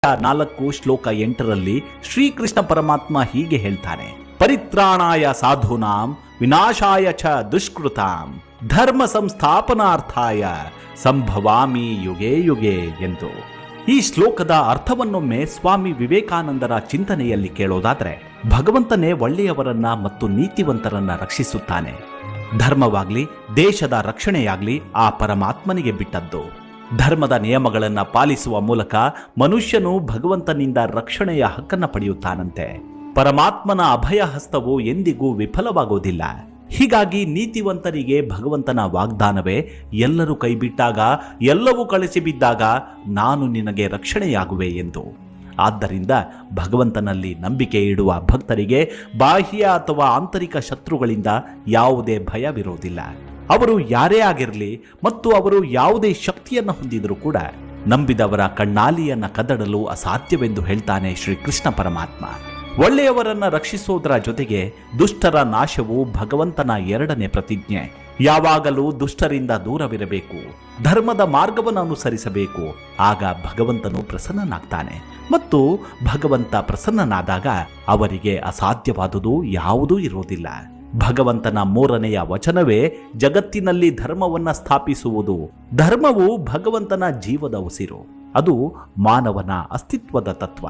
4 ಶ್ಲೋಕ 8ರಲ್ಲಿ ಶ್ರೀಕೃಷ್ಣ ಪರಮಾತ್ಮ ಹೀಗೆ ಹೇಳ್ತಾನೆ, ಪರಿತ್ರಾಣಾಯ ಸಾಧೂನಾಂ ವಿನಾಶಾಯ ಚ ದುಷ್ಕೃತಾಂ ಧರ್ಮ ಸಂಸ್ಥಾಪನಾರ್ಥಾಯ ಸಂಭವಾಮಿ ಯುಗೇ ಯುಗೇ ಎಂದು. ಈ ಶ್ಲೋಕದ ಅರ್ಥವನ್ನೊಮ್ಮೆ ಸ್ವಾಮಿ ವಿವೇಕಾನಂದರ ಚಿಂತನೆಯಲ್ಲಿ ಕೇಳೋದಾದ್ರೆ, ಭಗವಂತನೇ ಒಳ್ಳೆಯವರನ್ನ ಮತ್ತು ನೀತಿವಂತರನ್ನ ರಕ್ಷಿಸುತ್ತಾನೆ. ಧರ್ಮವಾಗ್ಲಿ ದೇಶದ ರಕ್ಷಣೆಯಾಗ್ಲಿ ಆ ಪರಮಾತ್ಮನಿಗೆ ಬಿಟ್ಟದ್ದು. ಧರ್ಮದ ನಿಯಮಗಳನ್ನು ಪಾಲಿಸುವ ಮೂಲಕ ಮನುಷ್ಯನು ಭಗವಂತನಿಂದ ರಕ್ಷಣೆಯ ಹಕ್ಕನ್ನು ಪಡೆಯುತ್ತಾನಂತೆ. ಪರಮಾತ್ಮನ ಅಭಯ ಹಸ್ತವು ಎಂದಿಗೂ ವಿಫಲವಾಗುವುದಿಲ್ಲ. ಹೀಗಾಗಿ ನೀತಿವಂತರಿಗೆ ಭಗವಂತನ ವಾಗ್ದಾನವೇ, ಎಲ್ಲರೂ ಕೈಬಿಟ್ಟಾಗ, ಎಲ್ಲವೂ ಕಳಚಿ ಬಿದ್ದಾಗ ನಾನು ನಿನಗೆ ರಕ್ಷಣೆಯಾಗುವೆ ಎಂದು. ಆದ್ದರಿಂದ ಭಗವಂತನಲ್ಲಿ ನಂಬಿಕೆ ಇಡುವ ಭಕ್ತರಿಗೆ ಬಾಹ್ಯ ಅಥವಾ ಆಂತರಿಕ ಶತ್ರುಗಳಿಂದ ಯಾವುದೇ ಭಯವಿರುವುದಿಲ್ಲ. ಅವರು ಯಾರೇ ಆಗಿರಲಿ ಮತ್ತು ಅವರು ಯಾವುದೇ ಶಕ್ತಿಯನ್ನು ಹೊಂದಿದರೂ ಕೂಡ ನಂಬಿದವರ ಕಣ್ಣಾಲಿಯನ್ನು ಕದಡಲು ಅಸಾಧ್ಯವೆಂದು ಹೇಳ್ತಾನೆ ಶ್ರೀಕೃಷ್ಣ ಪರಮಾತ್ಮ. ಒಳ್ಳೆಯವರನ್ನ ರಕ್ಷಿಸೋದರ ಜೊತೆಗೆ ದುಷ್ಟರ ನಾಶವು ಭಗವಂತನ 2ನೇ ಪ್ರತಿಜ್ಞೆ. ಯಾವಾಗಲೂ ದುಷ್ಟರಿಂದ ದೂರವಿರಬೇಕು, ಧರ್ಮದ ಮಾರ್ಗವನ್ನು ಅನುಸರಿಸಬೇಕು. ಆಗ ಭಗವಂತನು ಪ್ರಸನ್ನನಾಗ್ತಾನೆ. ಮತ್ತು ಭಗವಂತ ಪ್ರಸನ್ನನಾದಾಗ ಅವರಿಗೆ ಅಸಾಧ್ಯವಾದುದು ಯಾವುದೂ ಇರುವುದಿಲ್ಲ. ಭಗವಂತನ 3ನೆಯ ವಚನವೇ ಜಗತ್ತಿನಲ್ಲಿ ಧರ್ಮವನ್ನ ಸ್ಥಾಪಿಸುವುದು. ಧರ್ಮವು ಭಗವಂತನ ಜೀವದ ಉಸಿರು. ಅದು ಮಾನವನ ಅಸ್ತಿತ್ವದ ತತ್ವ.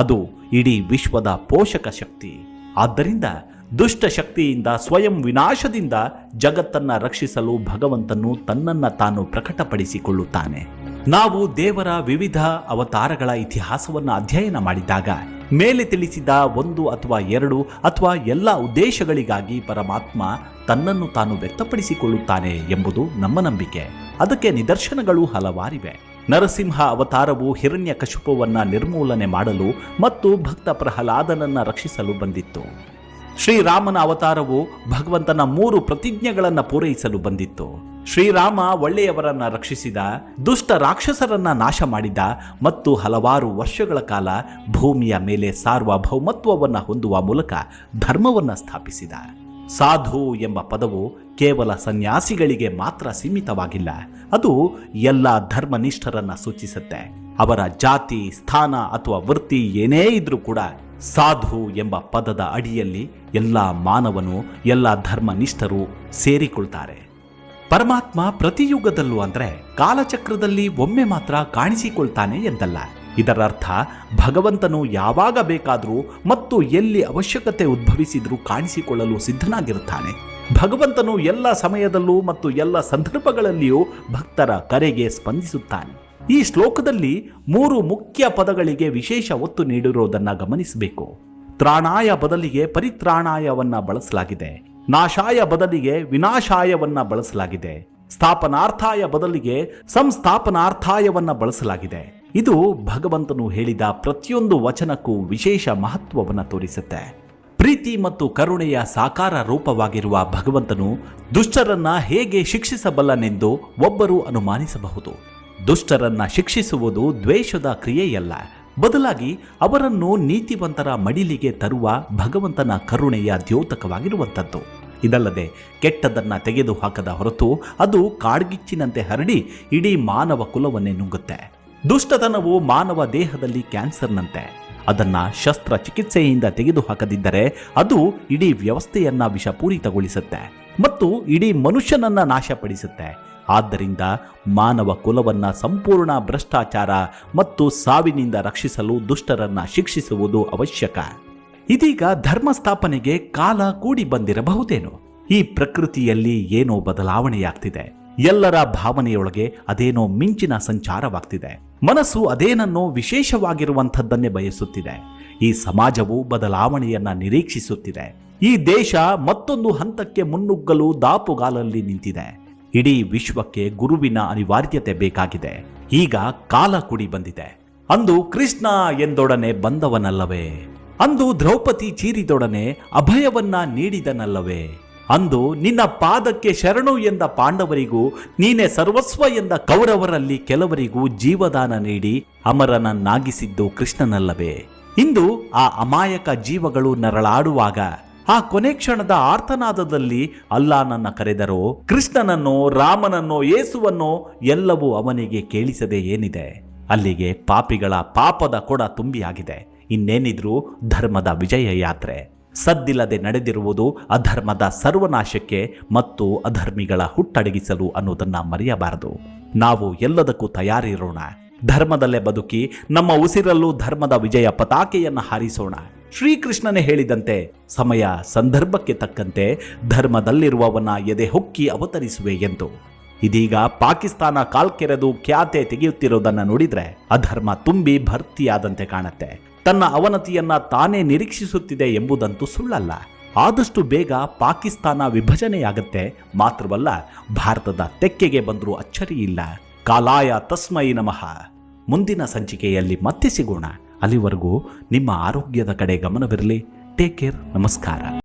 ಅದು ಇಡೀ ವಿಶ್ವದ ಪೋಷಕ ಶಕ್ತಿ. ಆದ್ದರಿಂದ ದುಷ್ಟ ಶಕ್ತಿಯಿಂದ, ಸ್ವಯಂ ವಿನಾಶದಿಂದ ಜಗತ್ತನ್ನ ರಕ್ಷಿಸಲು ಭಗವಂತನು ತನ್ನನ್ನು ತಾನು ಪ್ರಕಟಪಡಿಸಿಕೊಳ್ಳುತ್ತಾನೆ. ನಾವು ದೇವರ ವಿವಿಧ ಅವತಾರಗಳ ಇತಿಹಾಸವನ್ನು ಅಧ್ಯಯನ ಮಾಡಿದಾಗ ಮೇಲೆ ತಿಳಿಸಿದ 1 ಅಥವಾ 2 ಅಥವಾ ಎಲ್ಲ ಉದ್ದೇಶಗಳಿಗಾಗಿ ಪರಮಾತ್ಮ ತನ್ನನ್ನು ತಾನು ವ್ಯಕ್ತಪಡಿಸಿಕೊಳ್ಳುತ್ತಾನೆ ಎಂಬುದು ನಮ್ಮ ನಂಬಿಕೆ. ಅದಕ್ಕೆ ನಿದರ್ಶನಗಳು ಹಲವಾರಿವೆ. ನರಸಿಂಹ ಅವತಾರವು ಹಿರಣ್ಯಕಶಿಪುವನ್ನ ನಿರ್ಮೂಲನೆ ಮಾಡಲು ಮತ್ತು ಭಕ್ತ ಪ್ರಹ್ಲಾದನನ್ನ ರಕ್ಷಿಸಲು ಬಂದಿತ್ತು. ಶ್ರೀರಾಮನ ಅವತಾರವು ಭಗವಂತನ 3 ಪ್ರತಿಜ್ಞೆಗಳನ್ನು ಪೂರೈಸಲು ಬಂದಿತ್ತು. ಶ್ರೀರಾಮ ಒಳ್ಳೆಯವರನ್ನ ರಕ್ಷಿಸಿದ, ದುಷ್ಟ ರಾಕ್ಷಸರನ್ನ ನಾಶ ಮಾಡಿದ ಮತ್ತು ಹಲವಾರು ವರ್ಷಗಳ ಕಾಲ ಭೂಮಿಯ ಮೇಲೆ ಸಾರ್ವಭೌಮತ್ವವನ್ನು ಹೊಂದುವ ಮೂಲಕ ಧರ್ಮವನ್ನು ಸ್ಥಾಪಿಸಿದ. ಸಾಧು ಎಂಬ ಪದವು ಕೇವಲ ಸನ್ಯಾಸಿಗಳಿಗೆ ಮಾತ್ರ ಸೀಮಿತವಾಗಿಲ್ಲ. ಅದು ಎಲ್ಲ ಧರ್ಮನಿಷ್ಠರನ್ನ ಸೂಚಿಸುತ್ತೆ. ಅವರ ಜಾತಿ, ಸ್ಥಾನ ಅಥವಾ ವೃತ್ತಿ ಏನೇ ಇದ್ರೂ ಕೂಡ ಸಾಧು ಎಂಬ ಪದದ ಅಡಿಯಲ್ಲಿ ಎಲ್ಲ ಮಾನವನು, ಎಲ್ಲ ಧರ್ಮನಿಷ್ಠರು ಸೇರಿಕೊಳ್ತಾರೆ. ಪರಮಾತ್ಮ ಪ್ರತಿಯುಗದಲ್ಲೂ ಅಂದ್ರೆ ಕಾಲಚಕ್ರದಲ್ಲಿ ಒಮ್ಮೆ ಮಾತ್ರ ಕಾಣಿಸಿಕೊಳ್ತಾನೆ ಎಂದಲ್ಲ. ಇದರರ್ಥ ಭಗವಂತನು ಯಾವಾಗ ಬೇಕಾದರೂ ಮತ್ತು ಎಲ್ಲಿ ಅವಶ್ಯಕತೆ ಉದ್ಭವಿಸಿದ್ರೂ ಕಾಣಿಸಿಕೊಳ್ಳಲು ಸಿದ್ಧನಾಗಿರುತ್ತಾನೆ. ಭಗವಂತನು ಎಲ್ಲ ಸಮಯದಲ್ಲೂ ಮತ್ತು ಎಲ್ಲ ಸಂದರ್ಭಗಳಲ್ಲಿಯೂ ಭಕ್ತರ ಕರೆಗೆ ಸ್ಪಂದಿಸುತ್ತಾನೆ. ಈ ಶ್ಲೋಕದಲ್ಲಿ 3 ಮುಖ್ಯ ಪದಗಳಿಗೆ ವಿಶೇಷ ಒತ್ತು ನೀಡಿರುವುದನ್ನು ಗಮನಿಸಬೇಕು. ತ್ರಾಣಾಯ ಬದಲಿಗೆ ಪರಿತ್ರಾಣಾಯವನ್ನ ಬಳಸಲಾಗಿದೆ. ನಾಶಾಯ ಬದಲಿಗೆ ವಿನಾಶಾಯವನ್ನ ಬಳಸಲಾಗಿದೆ. ಸ್ಥಾಪನಾರ್ಥಾಯ ಬದಲಿಗೆ ಸಂಸ್ಥಾಪನಾರ್ಥಾಯವನ್ನ ಬಳಸಲಾಗಿದೆ. ಇದು ಭಗವಂತನು ಹೇಳಿದ ಪ್ರತಿಯೊಂದು ವಚನಕ್ಕೂ ವಿಶೇಷ ಮಹತ್ವವನ್ನು ತೋರಿಸುತ್ತೆ. ಪ್ರೀತಿ ಮತ್ತು ಕರುಣೆಯ ಸಾಕಾರ ರೂಪವಾಗಿರುವ ಭಗವಂತನು ದುಷ್ಟರನ್ನ ಹೇಗೆ ಶಿಕ್ಷಿಸಬಲ್ಲನೆಂದು ಒಬ್ಬರು ಅನುಮಾನಿಸಬಹುದು. ದುಷ್ಟರನ್ನ ಶಿಕ್ಷಿಸುವುದು ದ್ವೇಷದ ಕ್ರಿಯೆಯಲ್ಲ, ಬದಲಾಗಿ ಅವರನ್ನು ನೀತಿವಂತರ ಮಡಿಲಿಗೆ ತರುವ ಭಗವಂತನ ಕರುಣೆಯ ದ್ಯೋತಕವಾಗಿರುವಂಥದ್ದು. ಇದಲ್ಲದೆ ಕೆಟ್ಟದನ್ನ ತೆಗೆದುಹಾಕದ ಹೊರತು ಅದು ಕಾಡ್ಗಿಚ್ಚಿನಂತೆ ಹರಡಿ ಇಡೀ ಮಾನವ ಕುಲವನ್ನೇ ನುಂಗುತ್ತೆ. ದುಷ್ಟತನವು ಮಾನವ ದೇಹದಲ್ಲಿ ಕ್ಯಾನ್ಸರ್ನಂತೆ. ಅದನ್ನ ಶಸ್ತ್ರಚಿಕಿತ್ಸೆಯಿಂದ ತೆಗೆದುಹಾಕದಿದ್ದರೆ ಅದು ಇಡೀ ವ್ಯವಸ್ಥೆಯನ್ನ ವಿಷಪೂರಿತಗೊಳಿಸುತ್ತೆ ಮತ್ತು ಇಡೀ ಮನುಷ್ಯನನ್ನ ನಾಶಪಡಿಸುತ್ತೆ. ಆದ್ದರಿಂದ ಮಾನವ ಕುಲವನ್ನ ಸಂಪೂರ್ಣ ಭ್ರಷ್ಟಾಚಾರ ಮತ್ತು ಸಾವಿನಿಂದ ರಕ್ಷಿಸಲು ದುಷ್ಟರನ್ನ ಶಿಕ್ಷಿಸುವುದು ಅವಶ್ಯಕ. ಇದೀಗ ಧರ್ಮ ಸ್ಥಾಪನೆಗೆ ಕಾಲ ಕೂಡಿ ಬಂದಿರಬಹುದೇನೋ. ಈ ಪ್ರಕೃತಿಯಲ್ಲಿ ಏನೋ ಬದಲಾವಣೆಯಾಗ್ತಿದೆ. ಎಲ್ಲರ ಭಾವನೆಯೊಳಗೆ ಅದೇನೋ ಮಿಂಚಿನ ಸಂಚಾರವಾಗ್ತಿದೆ. ಮನಸ್ಸು ಅದೇನನ್ನೋ ವಿಶೇಷವಾಗಿರುವಂಥದ್ದನ್ನೇ ಬಯಸುತ್ತಿದೆ. ಈ ಸಮಾಜವು ಬದಲಾವಣೆಯನ್ನ ನಿರೀಕ್ಷಿಸುತ್ತಿದೆ. ಈ ದೇಶ ಮತ್ತೊಂದು ಹಂತಕ್ಕೆ ಮುನ್ನುಗ್ಗಲು ದಾಪುಗಾಲಲ್ಲಿ ನಿಂತಿದೆ. ಇಡೀ ವಿಶ್ವಕ್ಕೆ ಗುರುವಿನ ಅನಿವಾರ್ಯತೆ ಬೇಕಾಗಿದೆ. ಈಗ ಕಾಲ ಕೂಡಿ ಬಂದಿದೆ. ಅಂದು ಕೃಷ್ಣ ಎಂದೊಡನೆ ಬಂದವನಲ್ಲವೇ? ಅಂದು ದ್ರೌಪದಿ ಚೀರಿದೊಡನೆ ಅಭಯವನ್ನ ನೀಡಿದನಲ್ಲವೇ? ಅಂದು ನಿನ್ನ ಪಾದಕ್ಕೆ ಶರಣು ಎಂದ ಪಾಂಡವರಿಗೂ ನೀನೆ ಸರ್ವಸ್ವ ಎಂದ ಕೌರವರಲ್ಲಿ ಕೆಲವರಿಗೂ ಜೀವದಾನ ನೀಡಿ ಅಮರನನ್ನಾಗಿಸಿದ್ದು ಕೃಷ್ಣನಲ್ಲವೇ? ಇಂದು ಆ ಅಮಾಯಕ ಜೀವಗಳು ನರಳಾಡುವಾಗ ಆ ಕೊನೆ ಕ್ಷಣದ ಆರ್ತನಾದದಲ್ಲಿ ಅಲ್ಲಾನನ್ನ ಕರೆದರೋ, ಕೃಷ್ಣನನ್ನೋ, ರಾಮನನ್ನೋ, ಯೇಸುವನ್ನೋ ಎಲ್ಲವೂ ಅವನಿಗೆ ಕೇಳಿಸದೆ ಏನಿದೆ? ಅಲ್ಲಿಗೆ ಪಾಪಿಗಳ ಪಾಪದ ಕೊಡ ತುಂಬಿಯಾಗಿದೆ. ಇನ್ನೇನಿದ್ರೂ ಧರ್ಮದ ವಿಜಯ ಯಾತ್ರೆ. ಸದ್ದಿಲ್ಲದೆ ನಡೆದಿರುವುದು ಅಧರ್ಮದ ಸರ್ವನಾಶಕ್ಕೆ ಮತ್ತು ಅಧರ್ಮಿಗಳ ಹುಟ್ಟಡಗಿಸಲು ಅನ್ನೋದನ್ನ ಮರೆಯಬಾರದು. ನಾವು ಎಲ್ಲದಕ್ಕೂ ತಯಾರಿರೋಣ. ಧರ್ಮದಲ್ಲೇ ಬದುಕಿ ನಮ್ಮ ಉಸಿರಲ್ಲೂ ಧರ್ಮದ ವಿಜಯ ಪತಾಕೆಯನ್ನು ಹಾರಿಸೋಣ. ಶ್ರೀಕೃಷ್ಣನೇ ಹೇಳಿದಂತೆ ಸಮಯ ಸಂದರ್ಭಕ್ಕೆ ತಕ್ಕಂತೆ ಧರ್ಮದಲ್ಲಿರುವವನ ಎದೆ ಹೊಕ್ಕಿ ಅವತರಿಸುವೆ ಎಂದು. ಇದೀಗ ಪಾಕಿಸ್ತಾನ ಕಾಲ್ಕೆರೆದು ಖ್ಯಾತೆ ತೆಗೆಯುತ್ತಿರುವುದನ್ನು ನೋಡಿದ್ರೆ ಅಧರ್ಮ ತುಂಬಿ ಭರ್ತಿಯಾದಂತೆ ಕಾಣುತ್ತೆ. ತನ್ನ ಅವನತಿಯನ್ನ ತಾನೇ ನಿರೀಕ್ಷಿಸುತ್ತಿದೆ ಎಂಬುದಂತೂ ಸುಳ್ಳಲ್ಲ. ಆದಷ್ಟು ಬೇಗ ಪಾಕಿಸ್ತಾನ ವಿಭಜನೆಯಾಗತ್ತೆ. ಮಾತ್ರವಲ್ಲ, ಭಾರತದ ತೆಕ್ಕೆಗೆ ಬಂದರೂ ಅಚ್ಚರಿ ಇಲ್ಲ. ಕಾಲಾಯ ತಸ್ಮೈ ನಮಃ. ಮುಂದಿನ ಸಂಚಿಕೆಯಲ್ಲಿ ಮತ್ತೆ ಸಿಗೋಣ. ಅಲ್ಲಿವರೆಗೂ ನಿಮ್ಮ ಆರೋಗ್ಯದ ಕಡೆ ಗಮನವಿರಲಿ. Take care. ನಮಸ್ಕಾರ.